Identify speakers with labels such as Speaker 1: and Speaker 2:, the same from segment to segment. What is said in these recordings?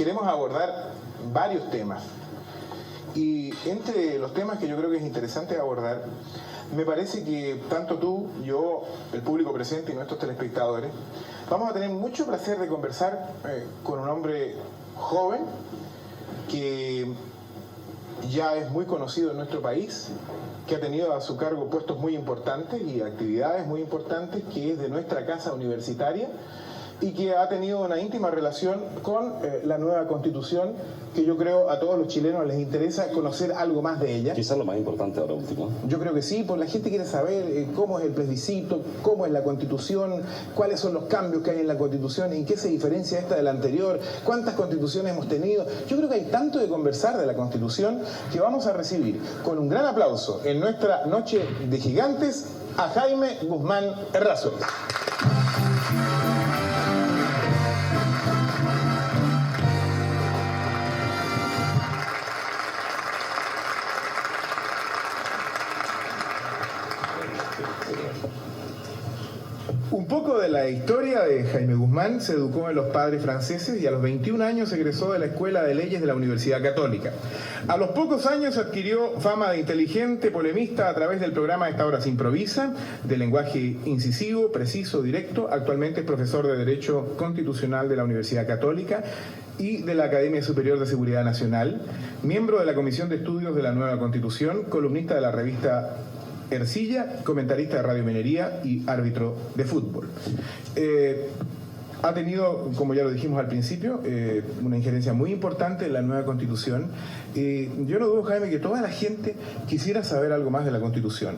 Speaker 1: queremos abordar varios temas. Y entre los temas que yo creo que es interesante abordar, me parece que tanto tú, yo, el público presente y nuestros telespectadores, vamos a tener mucho placer de conversar con un hombre joven que ya es muy conocido en nuestro país, que ha tenido a su cargo puestos muy importantes y actividades muy importantes, que es de nuestra casa universitaria y que ha tenido una íntima relación con la nueva Constitución, que yo creo a todos los chilenos les interesa conocer algo más de ella.
Speaker 2: Quizás lo más importante ahora último.
Speaker 1: Yo creo que sí, pues la gente quiere saber cómo es el plebiscito, cómo es la Constitución, cuáles son los cambios que hay en la Constitución, en qué se diferencia esta de la anterior, cuántas constituciones hemos tenido. Yo creo que hay tanto de conversar de la Constitución que vamos a recibir con un gran aplauso en nuestra Noche de Gigantes a Jaime Guzmán Errázuriz. Un poco de la historia de Jaime Guzmán: se educó en los padres franceses y a los 21 años egresó de la Escuela de Leyes de la Universidad Católica. A los pocos años adquirió fama de inteligente polemista a través del programa Esta Hora se improvisa, de lenguaje incisivo, preciso, directo. Actualmente es profesor de Derecho Constitucional de la Universidad Católica y de la Academia Superior de Seguridad Nacional, miembro de la Comisión de Estudios de la Nueva Constitución, columnista de la revista Ercilla, comentarista de Radio Minería y árbitro de fútbol. Ha tenido, como ya lo dijimos al principio, una injerencia muy importante en la nueva Constitución. Yo no dudo, Jaime, que toda la gente quisiera saber algo más de la Constitución.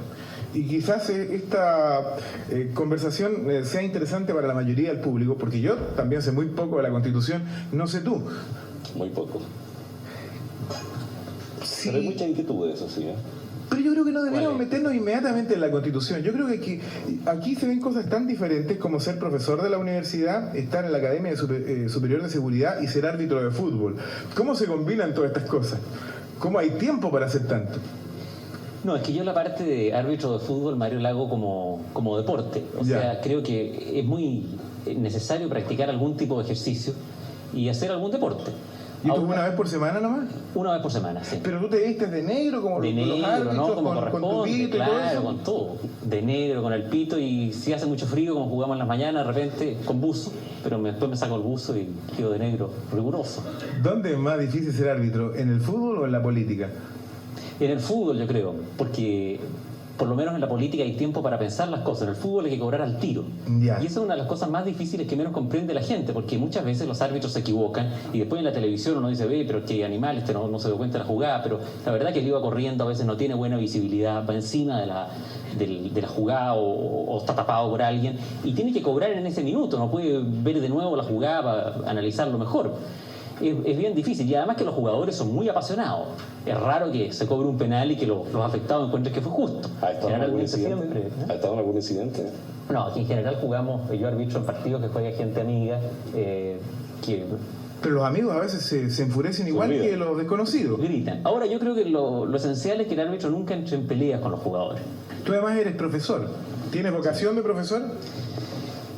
Speaker 1: Y quizás esta conversación sea interesante para la mayoría del público, porque yo también sé muy poco de la Constitución, no sé tú.
Speaker 2: Muy poco.
Speaker 1: Sí.
Speaker 2: Pero hay mucha inquietud de eso, sí, ¿eh?
Speaker 1: Pero yo creo que no deberíamos meternos inmediatamente en la Constitución. Yo creo que aquí se ven cosas tan diferentes como ser profesor de la universidad, estar en la Academia Superior de Seguridad y ser árbitro de fútbol. ¿Cómo se combinan todas estas cosas? ¿Cómo hay tiempo para hacer tanto?
Speaker 3: No, es que yo la parte de árbitro de fútbol, Mario, la hago como deporte. O sea, creo que es muy necesario practicar algún tipo de ejercicio y hacer algún deporte.
Speaker 1: ¿Y tú una vez por semana nomás?
Speaker 3: Una vez por semana, sí.
Speaker 1: ¿Pero tú te vistes de negro como
Speaker 3: de
Speaker 1: los
Speaker 3: negro,
Speaker 1: árbitros,
Speaker 3: ¿no? Como
Speaker 1: con tu pito
Speaker 3: claro,
Speaker 1: y todo eso?
Speaker 3: con todo. De negro, con el pito, y si hace mucho frío, como jugamos en las mañanas, de repente con buzo, pero después me saco el buzo y quedo de negro, riguroso.
Speaker 1: ¿Dónde es más difícil ser árbitro? ¿En el fútbol o en la política?
Speaker 3: En el fútbol, yo creo, porque por lo menos en la política hay tiempo para pensar las cosas. En el fútbol hay que cobrar al tiro.
Speaker 1: Ya.
Speaker 3: Y esa es una de las cosas más difíciles que menos comprende la gente, porque muchas veces los árbitros se equivocan y después en la televisión uno dice, ve, pero qué animal, no se dio cuenta de la jugada, pero la verdad que el iba corriendo a veces no tiene buena visibilidad, va encima de la jugada o está tapado por alguien y tiene que cobrar en ese minuto, no puede ver de nuevo la jugada para analizarlo mejor. Es bien difícil, y además que los jugadores son muy apasionados. Es raro que se cobre un penal y que los afectados encuentren que fue justo.
Speaker 2: ¿Ha estado en algún incidente?
Speaker 3: Siempre,
Speaker 2: ¿Ha estado en algún incidente?
Speaker 3: No, aquí en general jugamos, yo arbitro en partidos que juega gente amiga, que
Speaker 1: Pero los amigos a veces se enfurecen igual que los desconocidos.
Speaker 3: gritan. Ahora, yo creo que lo esencial es que el árbitro nunca entre en peleas con los jugadores.
Speaker 1: Tú además eres profesor. ¿Tienes vocación de profesor?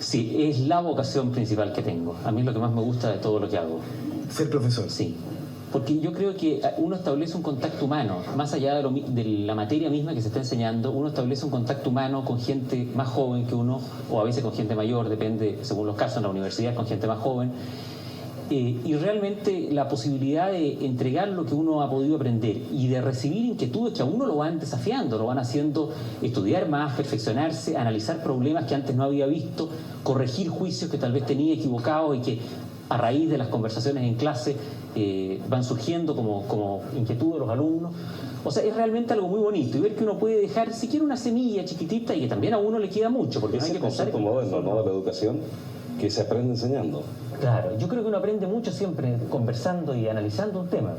Speaker 3: Sí, es la vocación principal que tengo. A mí es lo que más me gusta de todo lo que hago.
Speaker 1: Ser profesor.
Speaker 3: Sí, porque yo creo que uno establece un contacto humano, más allá de la materia misma que se está enseñando, uno establece un contacto humano con gente más joven que uno, o a veces con gente mayor, depende, según los casos, en la universidad con gente más joven, y realmente la posibilidad de entregar lo que uno ha podido aprender y de recibir inquietudes que a uno lo van desafiando, lo van haciendo estudiar más, perfeccionarse, analizar problemas que antes no había visto, corregir juicios que tal vez tenía equivocados y que a raíz de las conversaciones en clase van surgiendo como inquietud de los alumnos. O sea, es realmente algo muy bonito y ver que uno puede dejar siquiera una semilla chiquitita y que también a uno le queda mucho, porque
Speaker 2: Es
Speaker 3: hay
Speaker 2: el
Speaker 3: que pensar
Speaker 2: concepto moderno, ¿no?, de la educación, que se aprende enseñando.
Speaker 3: Claro, yo creo que uno aprende mucho siempre conversando y analizando un tema.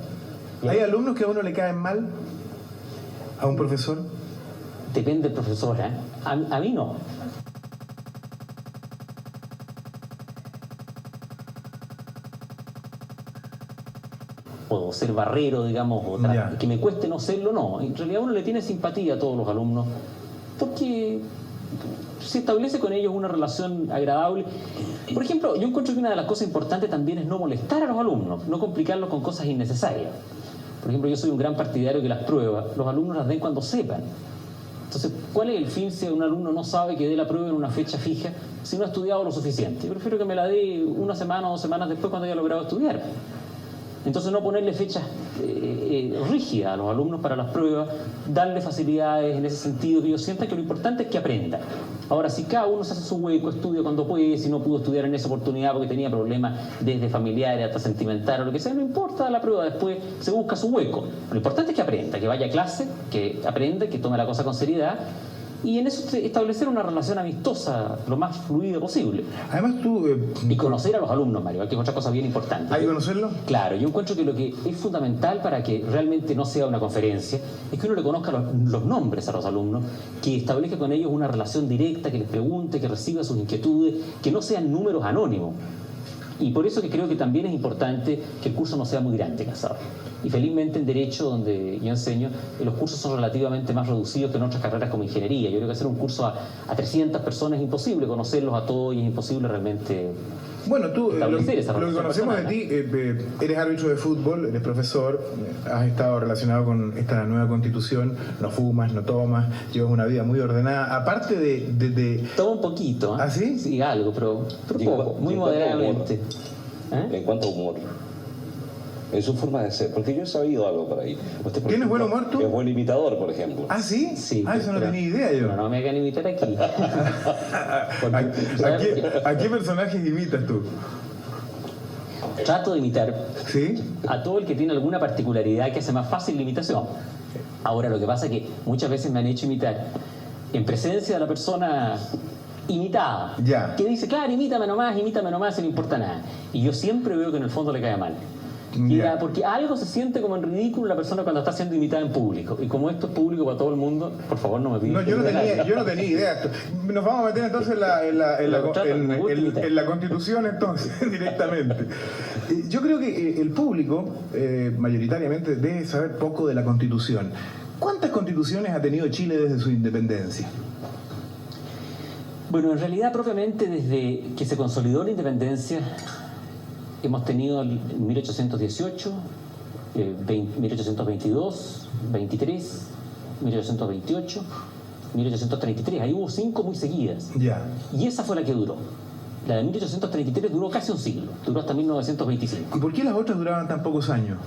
Speaker 1: ¿Hay alumnos que a uno le caen mal? ¿A un profesor?
Speaker 3: Depende del profesor, ¿eh? A mí no. O ser barrero, digamos, que me cueste no serlo, no. En realidad uno le tiene simpatía a todos los alumnos, porque se establece con ellos una relación agradable. Por ejemplo, yo encuentro que una de las cosas importantes también es no molestar a los alumnos, no complicarlos con cosas innecesarias. Por ejemplo, yo soy un gran partidario que las pruebas, los alumnos las den cuando sepan. Entonces, ¿cuál es el fin si un alumno no sabe que dé la prueba en una fecha fija si no ha estudiado lo suficiente? Yo prefiero que me la dé una semana o 2 semanas después cuando haya logrado estudiar. Entonces, no ponerle fechas rígidas a los alumnos para las pruebas, darle facilidades en ese sentido, que ellos sientan que lo importante es que aprendan. Ahora, si cada uno se hace su hueco, estudia cuando puede, si no pudo estudiar en esa oportunidad porque tenía problemas desde familiares hasta sentimentales o lo que sea, no importa la prueba, después se busca su hueco. Lo importante es que aprenda, que vaya a clase, que aprenda, que tome la cosa con seriedad. Y en eso establecer una relación amistosa lo más fluida posible.
Speaker 1: Además tú...
Speaker 3: y conocer a los alumnos, Mario, que es otra cosa bien importante.
Speaker 1: ¿Hay que conocerlos?
Speaker 3: Claro, yo encuentro que lo que es fundamental para que realmente no sea una conferencia es que uno le conozca los nombres a los alumnos, que establezca con ellos una relación directa, que les pregunte, que reciba sus inquietudes, que no sean números anónimos. Y por eso que creo que también es importante que el curso no sea muy grande, Casado. Y felizmente en Derecho, donde yo enseño, los cursos son relativamente más reducidos que en otras carreras como Ingeniería. Yo creo que hacer un curso a 300 personas es imposible, conocerlos a todos y es imposible realmente...
Speaker 1: Bueno, tú, lo que conocemos de
Speaker 3: personal,
Speaker 1: ti, eres árbitro de fútbol, eres profesor, has estado relacionado con esta nueva constitución, no fumas, no tomas, llevas una vida muy ordenada, aparte de...
Speaker 3: Tomo un poquito, ¿eh?
Speaker 1: ¿Ah, sí?
Speaker 3: Sí, algo, pero poco, muy moderadamente.
Speaker 2: En cuanto a humor, en su forma de ser, porque yo he sabido algo por ahí. Usted, por
Speaker 1: ¿Tienes buen
Speaker 2: ejemplo,
Speaker 1: humor tú?
Speaker 2: Es buen imitador, por ejemplo.
Speaker 1: ¿Ah, sí?
Speaker 3: Sí.
Speaker 1: Ah, eso no
Speaker 3: pero-
Speaker 1: tenía idea yo.
Speaker 3: Pero no me hagan imitar aquí.
Speaker 1: ¿A qué personajes imitas tú?
Speaker 3: Trato de imitar
Speaker 1: ¿Sí?
Speaker 3: a todo el que tiene alguna particularidad que hace más fácil la imitación. Ahora, lo que pasa es que muchas veces me han hecho imitar en presencia de la persona imitada,
Speaker 1: Ya.
Speaker 3: que dice, claro, imítame nomás, y no importa nada. Y yo siempre veo que en el fondo le cae mal.
Speaker 1: Ya.
Speaker 3: Porque algo se siente como en ridículo la persona cuando está siendo imitada en público. Y como esto es público para todo el mundo, por favor no me pidan.
Speaker 1: No, yo no tenía idea. Nos vamos a meter entonces en la constitución entonces, directamente. Yo creo que el público mayoritariamente debe saber poco de la constitución. ¿Cuántas constituciones ha tenido Chile desde su independencia?
Speaker 3: Bueno, en realidad propiamente desde que se consolidó la independencia hemos tenido el 1818, 1822, 23, 1828, 1833. Ahí hubo 5 muy seguidas.
Speaker 1: Ya.
Speaker 3: Y esa fue la que duró. La de 1833 duró casi un siglo, duró hasta 1925.
Speaker 1: ¿Y por qué las otras duraban tan pocos años?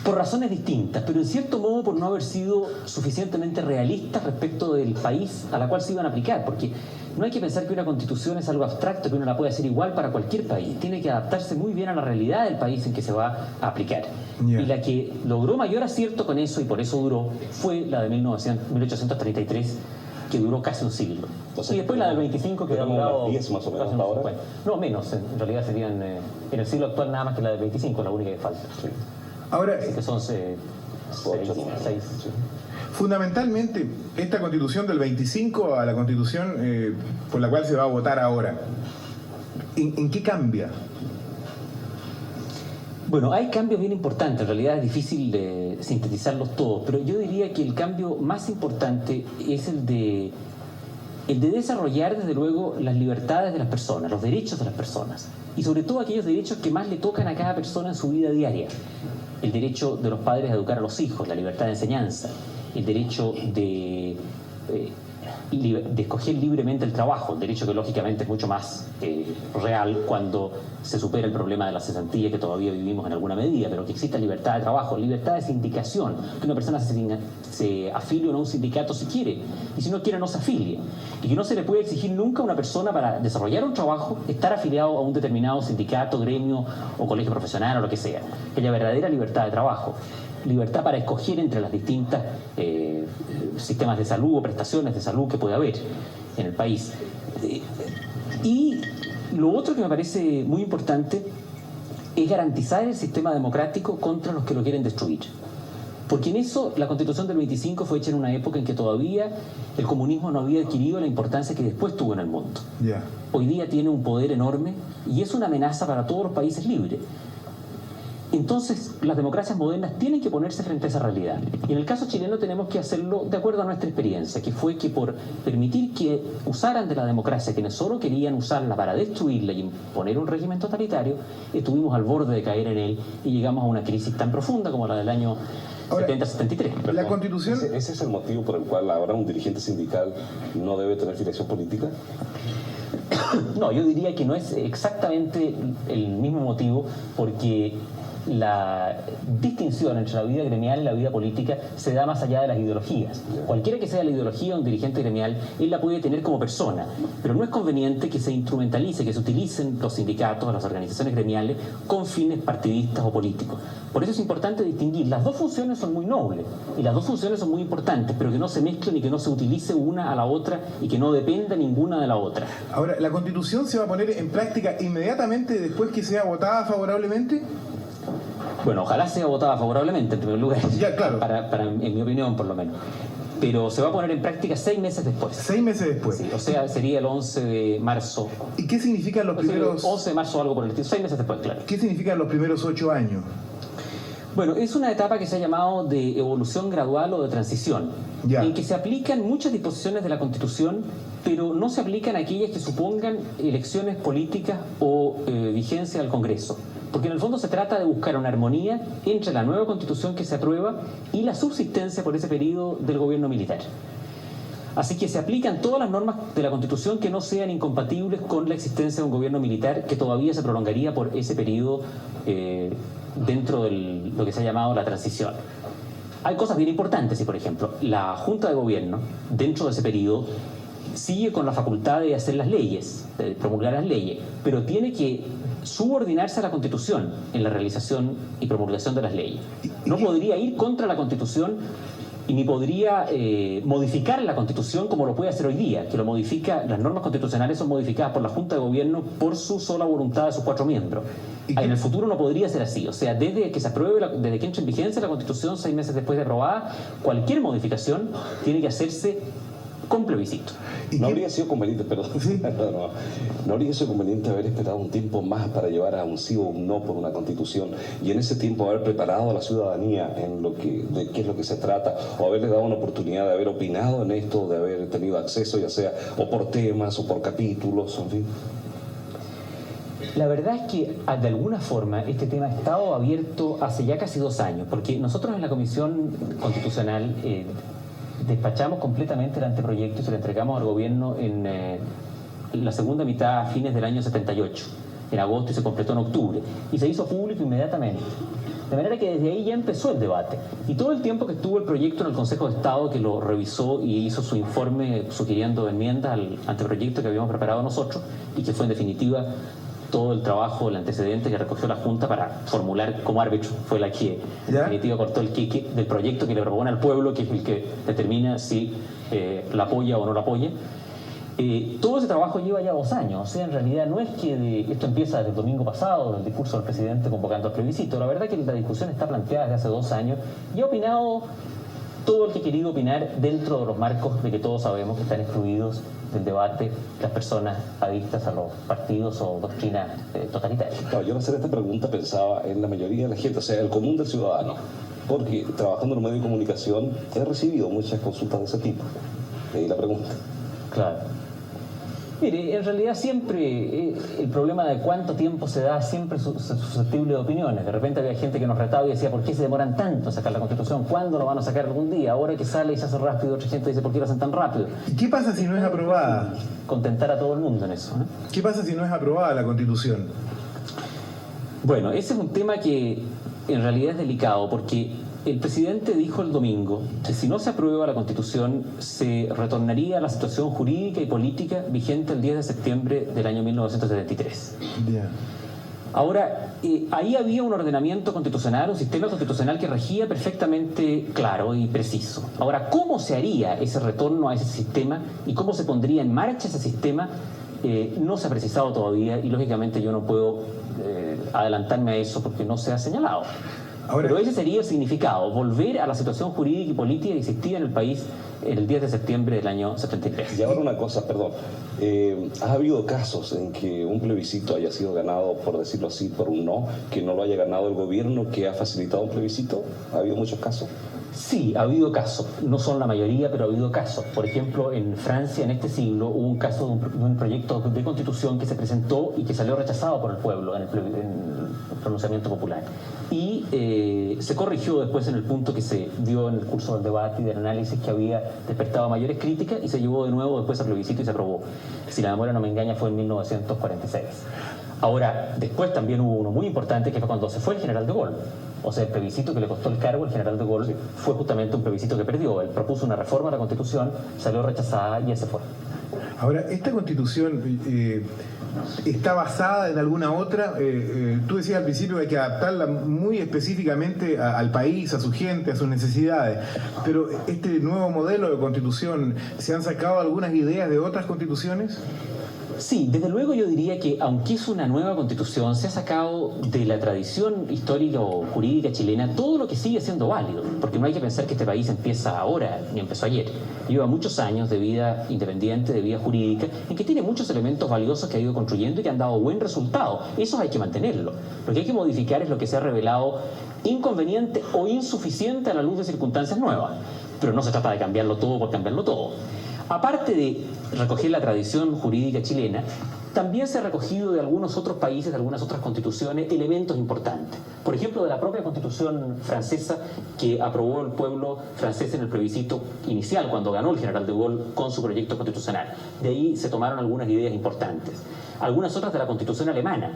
Speaker 3: Por razones distintas, pero en cierto modo por no haber sido suficientemente realistas respecto del país a la cual se iban a aplicar, porque no hay que pensar que una constitución es algo abstracto que uno la puede hacer igual para cualquier país, tiene que adaptarse muy bien a la realidad del país en que se va a aplicar.
Speaker 1: Yeah.
Speaker 3: Y la que logró mayor acierto con eso, y por eso duró, fue la de 1833, que duró casi un siglo.
Speaker 2: Entonces,
Speaker 3: y después la del 25, que ha
Speaker 2: tenemos
Speaker 3: durado
Speaker 2: unas 10 más o menos
Speaker 3: casi
Speaker 2: hasta
Speaker 3: unos
Speaker 2: ahora.
Speaker 3: 50. No, menos, en realidad serían en el siglo actual nada más que la del 25, la única que falta.
Speaker 2: Sí.
Speaker 1: Ahora,
Speaker 3: Que son 6.
Speaker 1: fundamentalmente, esta constitución del 25 a la constitución por la cual se va a votar ahora, ¿en qué cambia?
Speaker 3: Bueno, hay cambios bien importantes, en realidad es difícil de sintetizarlos todos, pero yo diría que el cambio más importante es el de desarrollar, desde luego, las libertades de las personas, los derechos de las personas, y sobre todo aquellos derechos que más le tocan a cada persona en su vida diaria. El derecho de los padres a educar a los hijos, la libertad de enseñanza, el derecho de escoger libremente el trabajo, el derecho que lógicamente es mucho más real cuando se supera el problema de la cesantía que todavía vivimos en alguna medida, pero que exista libertad de trabajo, libertad de sindicación, que una persona se afilie o no a un sindicato si quiere, y si no quiere no se afilie, y que no se le puede exigir nunca a una persona para desarrollar un trabajo estar afiliado a un determinado sindicato, gremio o colegio profesional o lo que sea, que haya verdadera libertad de trabajo. Libertad para escoger entre las distintas sistemas de salud o prestaciones de salud que puede haber en el país. Y lo otro que me parece muy importante es garantizar el sistema democrático contra los que lo quieren destruir. Porque en eso la Constitución del 25 fue hecha en una época en que todavía el comunismo no había adquirido la importancia que después tuvo en el mundo.
Speaker 1: Ya.
Speaker 3: Hoy día tiene un poder enorme y es una amenaza para todos los países libres. Entonces, las democracias modernas tienen que ponerse frente a esa realidad. Y en el caso chileno tenemos que hacerlo de acuerdo a nuestra experiencia, que fue que por permitir que usaran de la democracia quienes solo querían usarla para destruirla y imponer un régimen totalitario, estuvimos al borde de caer en él y llegamos a una crisis tan profunda como la del año 70-73.
Speaker 4: La Constitución...
Speaker 2: ¿Ese es el motivo por el cual ahora un dirigente sindical no debe tener filiación política?
Speaker 3: No, yo diría que no es exactamente el mismo motivo, porque la distinción entre la vida gremial y la vida política se da más allá de las ideologías. Cualquiera que sea la ideología de un dirigente gremial, él la puede tener como persona, pero no es conveniente que se instrumentalice, que se utilicen los sindicatos, las organizaciones gremiales con fines partidistas o políticos. Por eso es importante distinguir. Las dos funciones son muy nobles y las dos funciones son muy importantes, pero que no se mezclen y que no se utilice una a la otra y que no dependa ninguna de la otra.
Speaker 4: Ahora, ¿la Constitución se va a poner en práctica inmediatamente después que sea votada favorablemente?
Speaker 3: Bueno, ojalá sea votada favorablemente en primer lugar,
Speaker 4: Ya, claro.
Speaker 3: en mi opinión por lo menos. Pero se va a poner en práctica 6 meses después.
Speaker 4: 6 meses después.
Speaker 3: Sí, o sea, sería el 11 de marzo.
Speaker 4: ¿Y qué significan los primeros...
Speaker 3: 11 de marzo o algo por el estilo, 6 meses después, claro.
Speaker 4: ¿Qué significan los primeros 8 años?
Speaker 3: Bueno, es una etapa que se ha llamado de evolución gradual o de transición,
Speaker 4: Ya.
Speaker 3: en que se aplican muchas disposiciones de la Constitución, pero no se aplican aquellas que supongan elecciones políticas o vigencia al Congreso. Porque en el fondo se trata de buscar una armonía entre la nueva Constitución que se aprueba y la subsistencia por ese periodo del gobierno militar. Así que se aplican todas las normas de la Constitución que no sean incompatibles con la existencia de un gobierno militar que todavía se prolongaría por ese periodo dentro de lo que se ha llamado la transición. Hay cosas bien importantes, y por ejemplo, la Junta de Gobierno, dentro de ese periodo, sigue con la facultad de hacer las leyes, de promulgar las leyes, pero tiene que subordinarse a la Constitución en la realización y promulgación de las leyes. No podría ir contra la Constitución y ni podría modificar la Constitución como lo puede hacer hoy día, que lo modifica, las normas constitucionales son modificadas por la Junta de Gobierno por su sola voluntad de sus 4 miembros. En el futuro no podría ser así, o sea, desde que se apruebe, desde que entre en vigencia la Constitución 6 meses después de aprobada, cualquier modificación tiene que hacerse con plebiscito.
Speaker 2: No habría sido conveniente, perdón, no habría sido conveniente haber esperado un tiempo más para llevar a un sí o un no por una Constitución y en ese tiempo haber preparado a la ciudadanía en de qué es lo que se trata, o haberle dado una oportunidad de haber opinado en esto, de haber tenido acceso, ya sea o por temas o por capítulos, en fin.
Speaker 3: La verdad es que de alguna forma este tema ha estado abierto hace ya casi 2 años, porque nosotros en la Comisión Constitucional despachamos completamente el anteproyecto y se lo entregamos al gobierno en la segunda mitad, a fines del año 78, en agosto, y se completó en octubre, y se hizo público inmediatamente. De manera que desde ahí ya empezó el debate. Y todo el tiempo que estuvo el proyecto en el Consejo de Estado, que lo revisó y hizo su informe sugiriendo enmiendas al anteproyecto que habíamos preparado nosotros, y que fue en definitiva todo el trabajo, el antecedente que recogió la Junta para formular como árbitro, fue la que en definitiva cortó el quique del proyecto que le propone al pueblo, que es el que determina si la apoya o no la apoya. Todo ese trabajo lleva ya 2 años, o sea, en realidad no es que esto empieza desde el domingo pasado, del discurso del presidente convocando al plebiscito. La verdad que la discusión está planteada desde hace 2 años y ha opinado todo el que ha querido opinar dentro de los marcos de que todos sabemos que están excluidos del debate las personas adictas a los partidos o doctrinas totalitarias.
Speaker 2: Claro, yo al hacer esta pregunta pensaba en la mayoría de la gente, o sea, el común del ciudadano, porque trabajando en un medio de comunicación he recibido muchas consultas de ese tipo. De ahí la pregunta.
Speaker 3: Claro. Mire, en realidad siempre el problema de cuánto tiempo se da siempre es susceptible de opiniones. De repente había gente que nos retaba y decía, ¿por qué se demoran tanto en sacar la Constitución? ¿Cuándo lo van a sacar algún día? Ahora que sale y se hace rápido, otra gente dice, ¿por qué lo hacen tan rápido?
Speaker 4: ¿Y qué pasa si no es aprobada?
Speaker 3: Contentar a todo el mundo en eso, ¿no?
Speaker 4: ¿Qué pasa si no es aprobada la Constitución?
Speaker 3: Bueno, ese es un tema que en realidad es delicado porque el presidente dijo el domingo que si no se aprueba la Constitución se retornaría a la situación jurídica y política vigente el 10 de septiembre del año 1973.
Speaker 4: Yeah.
Speaker 3: Ahora, ahí había un ordenamiento constitucional, un sistema constitucional que regía perfectamente claro y preciso. Ahora, ¿cómo se haría ese retorno a ese sistema y cómo se pondría en marcha ese sistema? No se ha precisado todavía y lógicamente yo no puedo adelantarme a eso porque no se ha señalado.
Speaker 4: Ahora,
Speaker 3: pero ese sería el significado, volver a la situación jurídica y política que existía en el país el 10 de septiembre del año 73.
Speaker 2: Y ahora una cosa, perdón. ¿Ha habido casos en que un plebiscito haya sido ganado, por decirlo así, por un no, que no lo haya ganado el gobierno que ha facilitado un plebiscito? ¿Ha habido muchos casos?
Speaker 3: Sí, ha habido casos, no son la mayoría, pero ha habido casos. Por ejemplo, en Francia en este siglo hubo un caso de un proyecto de constitución que se presentó y que salió rechazado por el pueblo en el pronunciamiento popular. Y se corrigió después en el punto que se dio en el curso del debate y del análisis, que había despertado mayores críticas, y se llevó de nuevo después a plebiscito y se aprobó. Si la memoria no me engaña, fue en 1946. Ahora, después también hubo uno muy importante, que fue cuando se fue el general de Gaulle. O sea, el plebiscito que le costó el cargo al general de Gaulle fue justamente un plebiscito que perdió. Él propuso una reforma a la Constitución, salió rechazada y ese fue.
Speaker 4: ahora, ¿esta Constitución está basada en alguna otra? Tú decías al principio que hay que adaptarla muy específicamente al país, a su gente, a sus necesidades. Pero este nuevo modelo de Constitución, ¿se han sacado algunas ideas de otras constituciones?
Speaker 3: Sí, desde luego yo diría que aunque es una nueva constitución, se ha sacado de la tradición histórica o jurídica chilena todo lo que sigue siendo válido, porque no hay que pensar que este país empieza ahora ni empezó ayer. Lleva muchos años de vida independiente, de vida jurídica, en que tiene muchos elementos valiosos que ha ido construyendo y que han dado buen resultado. Eso hay que mantenerlo. Lo que hay que modificar es lo que se ha revelado inconveniente o insuficiente a la luz de circunstancias nuevas. Pero no se trata de cambiarlo todo por cambiarlo todo. Aparte de recoger la tradición jurídica chilena, también se ha recogido de algunos otros países, de algunas otras constituciones, elementos importantes. Por ejemplo, de la propia constitución francesa que aprobó el pueblo francés en el plebiscito inicial, cuando ganó el general de Gaulle con su proyecto constitucional. De ahí se tomaron algunas ideas importantes. Algunas otras de la constitución alemana.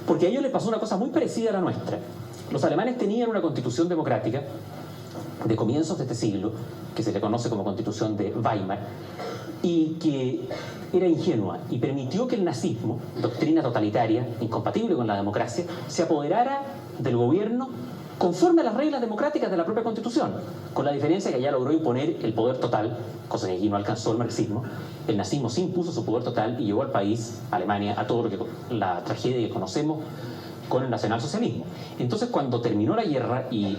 Speaker 3: Porque a ellos les pasó una cosa muy parecida a la nuestra. Los alemanes tenían una constitución democrática de comienzos de este siglo, que se le conoce como Constitución de Weimar, y que era ingenua y permitió que el nazismo, doctrina totalitaria, incompatible con la democracia, se apoderara del gobierno conforme a las reglas democráticas de la propia Constitución, con la diferencia que allá logró imponer el poder total, cosa que aquí no alcanzó el marxismo. El nazismo sí impuso su poder total y llevó al país, Alemania, a todo lo que la tragedia que conocemos con el nacionalsocialismo. Entonces, cuando terminó la guerra y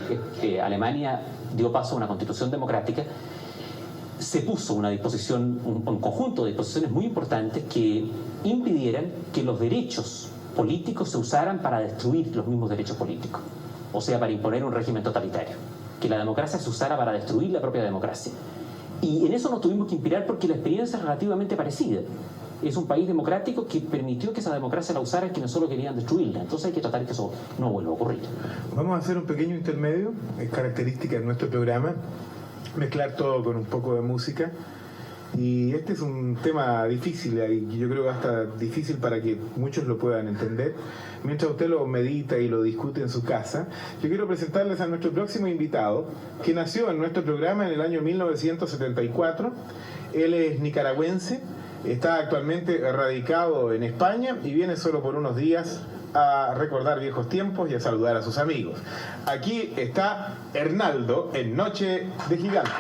Speaker 3: Alemania dio paso a una constitución democrática, se puso una disposición, un conjunto de disposiciones muy importantes que impidieran que los derechos políticos se usaran para destruir los mismos derechos políticos, o sea, para imponer un régimen totalitario, que la democracia se usara para destruir la propia democracia. Y en eso nos tuvimos que inspirar porque la experiencia es relativamente parecida. Es un país democrático que permitió que esa democracia la usaran quienes solo querían destruirla. Entonces hay que tratar que eso no vuelva a ocurrir.
Speaker 4: Vamos a hacer un pequeño intermedio, es característica de nuestro programa, mezclar todo con un poco de música. Y este es un tema difícil, y yo creo que hasta difícil para que muchos lo puedan entender. Mientras usted lo medita y lo discute en su casa, yo quiero presentarles a nuestro próximo invitado, que nació en nuestro programa en el año 1974. Él es nicaragüense, está actualmente radicado en España y viene solo por unos días a recordar viejos tiempos y a saludar a sus amigos. Aquí está Hernaldo en Noche de Gigante.